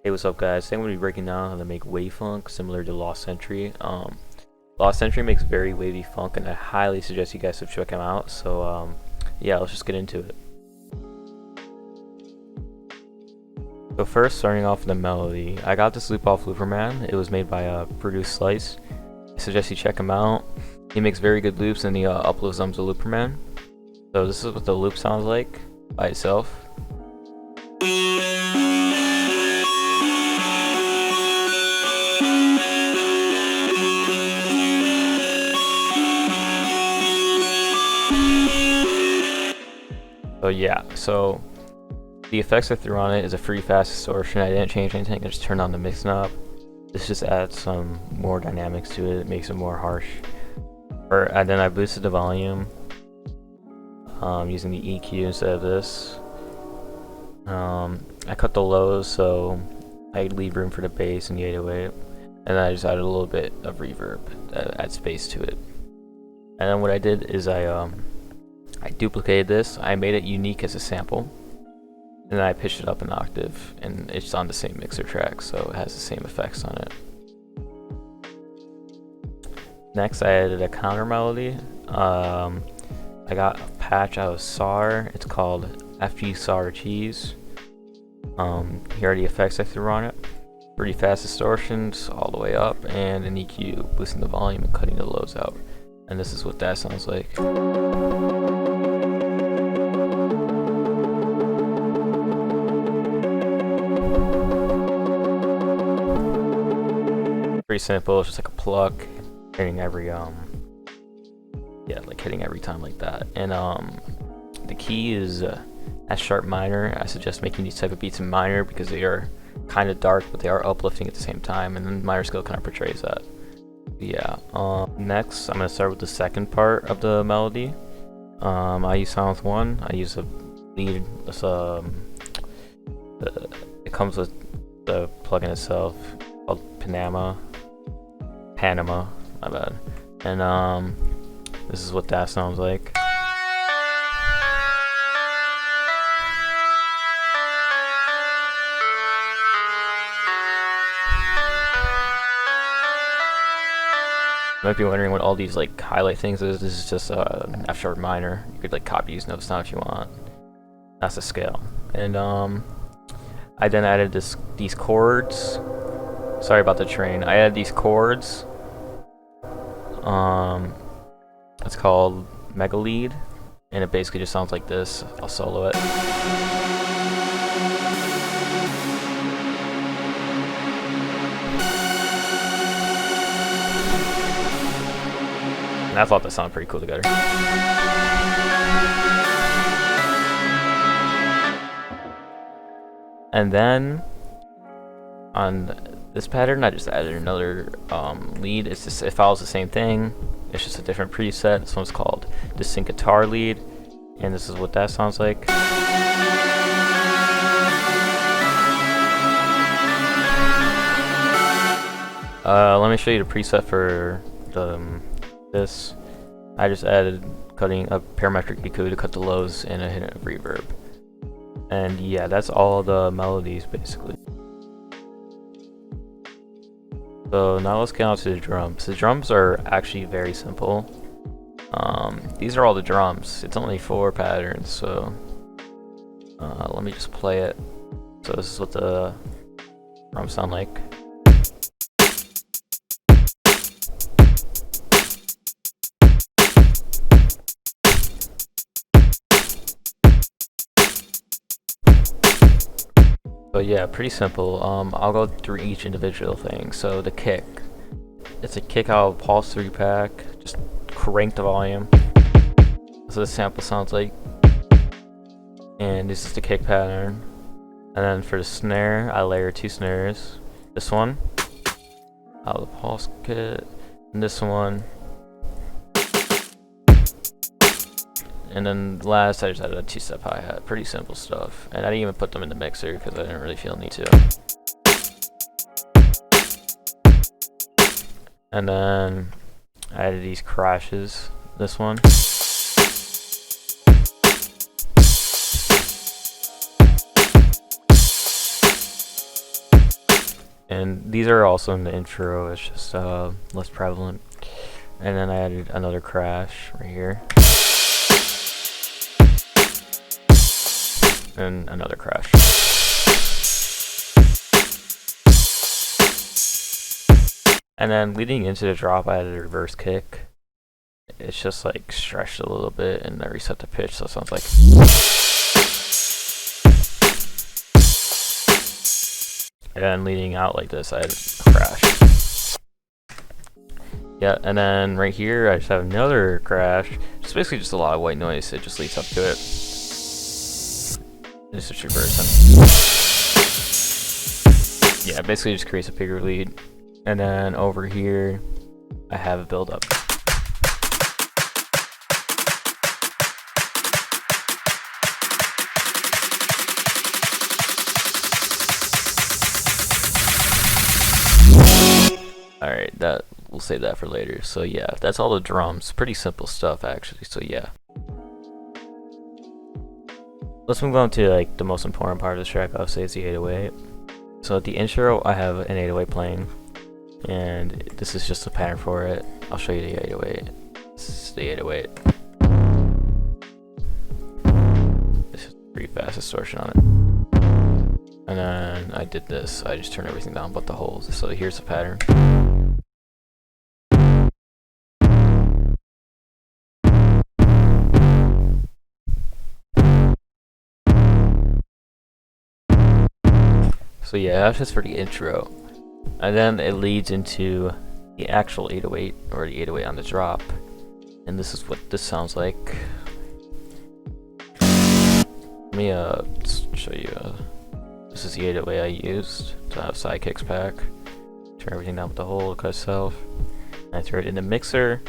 Hey, what's up, guys? Today I'm going to be breaking down how to make wave funk similar to Lxst. Lxst makes very wavy funk, and I highly suggest you guys to check him out. So yeah, let's just get into it. So first, starting off with the melody, I got this loop off Looperman. It was made by Produce Slice. I suggest you check him out. He makes very good loops, and he uploads them to Looperman. So this is what the loop sounds like by itself. So yeah, so the effects I threw on it is a free fast distortion. I didn't change anything, I just turned on the mix knob. This just adds some more dynamics to it, it makes it more harsh. And then I boosted the volume using the EQ instead of this. I cut the lows so I leave room for the bass and the 808. And then I just added a little bit of reverb to add space to it. And then what I did is I duplicated this, I made it unique as a sample, and then I pitched it up an octave, and it's on the same mixer track, so it has the same effects on it. Next, I added a counter melody. I got a patch out of SAR, it's called FG SAR Cheese. Here are the effects I threw on it. Pretty fast distortions all the way up, and an EQ boosting the volume and cutting the lows out. And this is what that sounds like. Pretty simple, it's just like a pluck, hitting every hitting every time like that. And the key is S sharp minor. I suggest making these type of beats in minor because they are kind of dark, but they are uplifting at the same time, and then minor scale kind of portrays that. Yeah. Next, I'm gonna start with the second part of the melody. I use Silence 1. I use a lead. It comes with the plugin itself called Panama, my bad. And this is what that sounds like. You might be wondering what all these like highlight things is. This is just an F sharp minor. You could like copy these notes down if you want. That's the scale. And I then added these chords. Sorry about the train. I added these chords. It's called Mega Lead, and it basically just sounds like this. I'll solo it. And I thought that sounded pretty cool together. And then on this pattern, I just added another lead. It follows the same thing. It's just a different preset. This one's called the Cxntury lead, and this is what that sounds like. Let me show you the preset for this. I just added cutting a parametric EQ to cut the lows and a hint of reverb. And yeah, that's all the melodies basically. So now let's get on to the drums. The drums are actually very simple. These are all the drums. It's only 4 patterns, so let me just play it. So this is what the drums sound like. So yeah, pretty simple. I'll go through each individual thing. So the kick. It's a kick out of Pulse 3-pack. Just crank the volume. So the sample sounds like. And this is the kick pattern. And then for the snare, I layer 2 snares. This one out of the Pulse kit. And this one. And then last, I just added a 2-step hi-hat. Pretty simple stuff. And I didn't even put them in the mixer because I didn't really feel the need to. And then I added these crashes. This one. And these are also in the intro, it's just less prevalent. And then I added another crash right here. And another crash. And then leading into the drop, I added a reverse kick. It's just like stretched a little bit and I reset the pitch, so it sounds like. And then leading out like this, I had a crash. Yeah, and then right here, I just have another crash. It's basically just a lot of white noise. It just leads up to it. It's just reversing. Yeah, it basically just creates a bigger lead. And then over here, I have a build up. Alright, that we'll save that for later. So yeah, that's all the drums. Pretty simple stuff actually. So yeah. Let's move on to like the most important part of the track. I'll say it's the 808. So at the intro, I have an 808 playing, and this is just a pattern for it. I'll show you the 808. This is the 808. This is pretty fast distortion on it. And then I did this. I just turned everything down but the holes. So here's the pattern. So yeah, that's just for the intro. And then it leads into the actual 808, or the 808 on the drop. And this is what this sounds like. Let me show you. This is the 808 I used to have sidekicks pack. Turn everything down with the hole, cut itself. And I threw it in the mixer.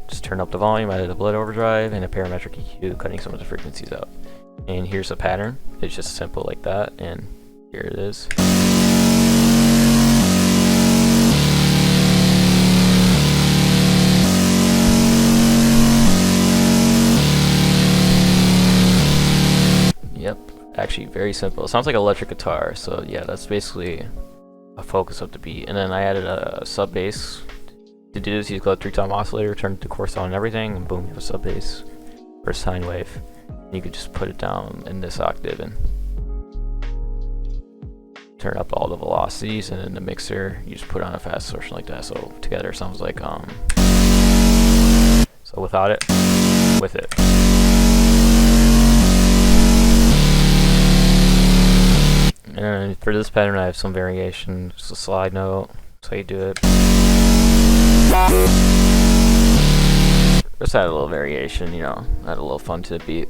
Just turn up the volume, added a blood overdrive, and a parametric EQ, cutting some of the frequencies out. And here's the pattern. It's just simple like that, and here it is. Yep, actually very simple. It sounds like electric guitar, so yeah, that's basically a focus of the beat. And then I added a sub bass. To do this, you go 3-time oscillator, turn it to course on and everything, and boom, you have a sub bass or a sine wave. And you could just put it down in this octave and turn up all the velocities, and in the mixer you just put on a fast distortion like that, so together it sounds like so without it, with it. And for this pattern I have some variation, just a slide note, that's how you do it. Just add a little variation, you know, add a little fun to the beat.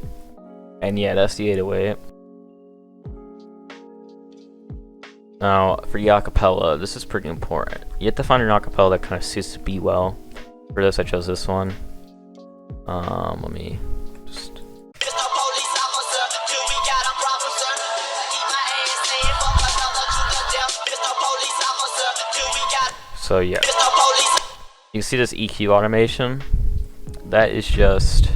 And yeah, that's the 808. Now, for the acapella, this is pretty important. You have to find an acapella that kind of suits the beat well. For this, I chose this one. Let me just... So yeah. You can see this EQ automation. That is just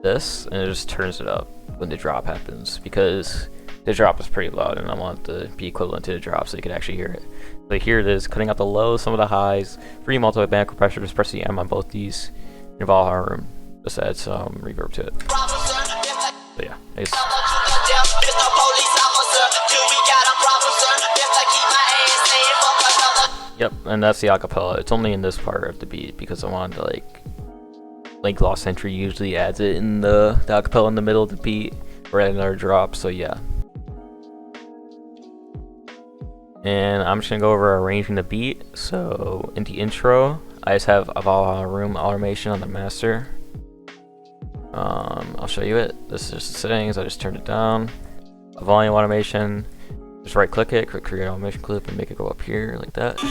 this, and it just turns it up when the drop happens, because the drop is pretty loud and I want it to be equivalent to the drop so you can actually hear it. So here it is, cutting out the lows, some of the highs, free multi-band compressor, just press the M on both these. In Valhalla room, just add some reverb to it. So yeah, yep, and that's the acapella. It's only in this part of the beat because I wanted to like Cxntury usually adds it in the acapella in the middle of the beat or at another drop, so yeah. And I'm just gonna go over arranging the beat. So in the intro, I just have a Valhalla room automation on the master. I'll show you it. This is just the settings. I just turned it down. A volume automation. Just right click it, click create automation clip, and make it go up here like that.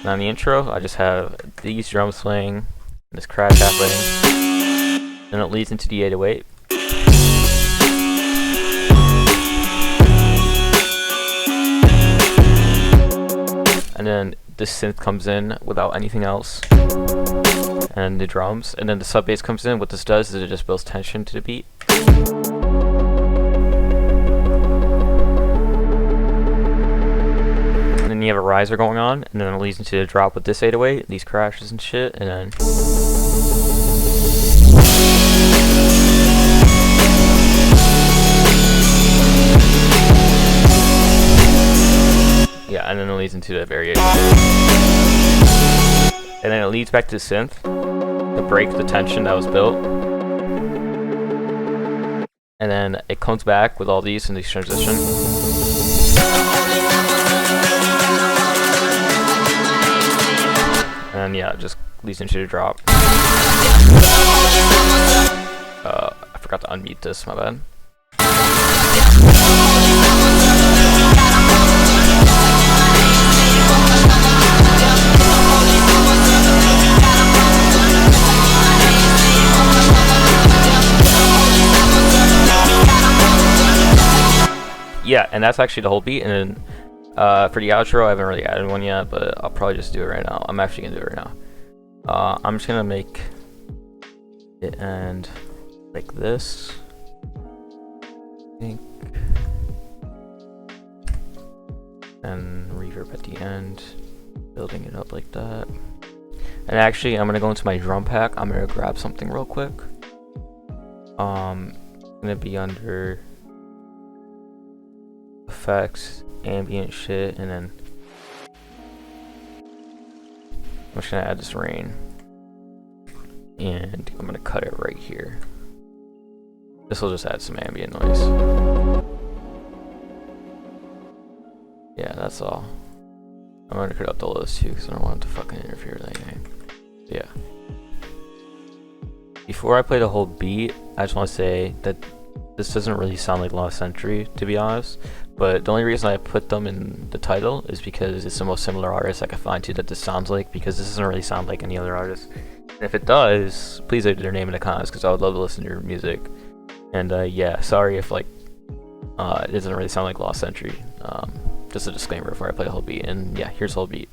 And on the intro, I just have these drums playing, and this crash happening. Then it leads into the 808. And then this synth comes in without anything else, and the drums, and then the sub bass comes in. What this does is it just builds tension to the beat. riser going on, and then it leads into the drop with this 808, these crashes and shit, and then yeah, and then it leads into the variation. And then it leads back to the synth to break the tension that was built. And then it comes back with all these in these transitions. And yeah, it just leads into the drop. I forgot to unmute this, my bad. Yeah, and that's actually the whole beat. And then for the outro, I haven't really added one yet, but I'll probably just do it right now. I'm actually gonna do it right now. I'm just gonna make it end like this, I think, and reverb at the end, building it up like that. And actually, I'm gonna go into my drum pack. I'm gonna grab something real quick. It's gonna be under effects, ambient shit, and then I'm just gonna add this rain, and I'm gonna cut it right here. This will just add some ambient noise. Yeah, that's all. I'm gonna cut out the list too because I don't want it to fucking interfere with anything. So yeah. Before I play the whole beat, I just want to say that this doesn't really sound like Cxntury, to be honest. But the only reason I put them in the title is because it's the most similar artist I could find to that this sounds like, because this doesn't really sound like any other artist. And if it does, please add their name in the comments because I would love to listen to your music. And yeah, sorry if like it doesn't really sound like Cxntury. Just a disclaimer before I play the whole beat. And yeah, here's the whole beat.